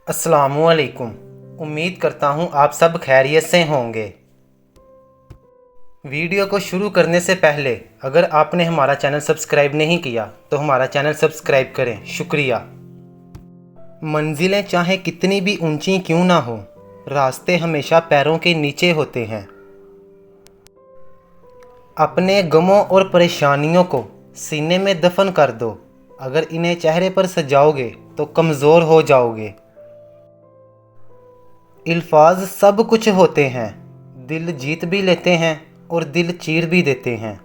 अस्सलामुअलैकुम। उम्मीद करता हूँ आप सब खैरियत से होंगे। वीडियो को शुरू करने से पहले अगर आपने हमारा चैनल सब्सक्राइब नहीं किया तो हमारा चैनल सब्सक्राइब करें, शुक्रिया। मंजिलें चाहे कितनी भी ऊंची क्यों ना हो, रास्ते हमेशा पैरों के नीचे होते हैं। अपने गमों और परेशानियों को सीने में दफन कर दो। अगर इन्हें चेहरे पर सजाओगे तो कमज़ोर हो जाओगे। अल्फाज सब कुछ होते हैं, दिल जीत भी लेते हैं और दिल चीर भी देते हैं।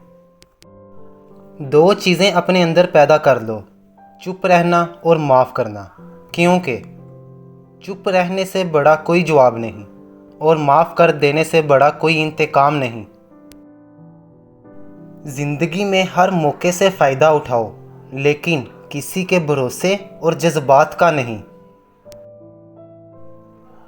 दो चीज़ें अपने अंदर पैदा कर लो, चुप रहना और माफ़ करना, क्योंकि चुप रहने से बड़ा कोई जवाब नहीं और माफ़ कर देने से बड़ा कोई इंतकाम नहीं। ज़िंदगी में हर मौके से फ़ायदा उठाओ, लेकिन किसी के भरोसे और जज्बात का नहीं।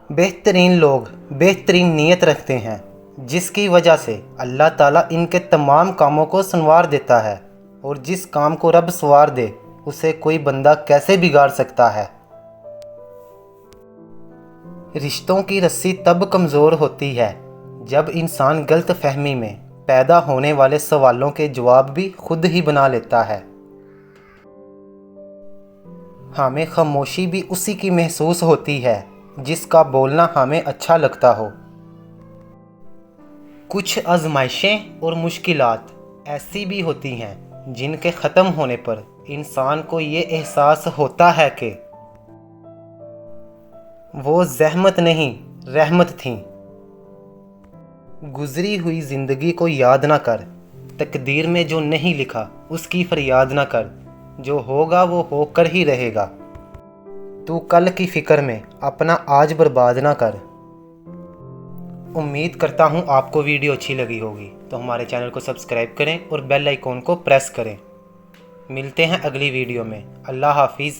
बेहतरीन लोग बेहतरीन नीयत रखते हैं, जिसकी वजह से अल्लाह ताला इनके तमाम कामों को संवार देता है, और जिस काम को रब संवार दे उसे कोई बंदा कैसे बिगाड़ सकता है। रिश्तों की रस्सी तब कमज़ोर होती है जब इंसान गलत फहमी में पैदा होने वाले सवालों के जवाब भी खुद ही बना लेता है। हमें खामोशी भी उसी की महसूस होती है जिसका बोलना हमें अच्छा लगता हो। कुछ आजमाइशें और मुश्किलात ऐसी भी होती हैं जिनके ख़त्म होने पर इंसान को ये एहसास होता है कि वो ज़हमत नहीं रहमत थी। गुजरी हुई ज़िंदगी को याद ना कर, तकदीर में जो नहीं लिखा उसकी फरियाद ना कर, जो होगा वो होकर ही रहेगा। तू कल की फ़िक्र में अपना आज बर्बाद ना कर। उम्मीद करता हूँ आपको वीडियो अच्छी लगी होगी, तो हमारे चैनल को सब्सक्राइब करें और बेल आइकॉन को प्रेस करें। मिलते हैं अगली वीडियो में। अल्लाह हाफिज़।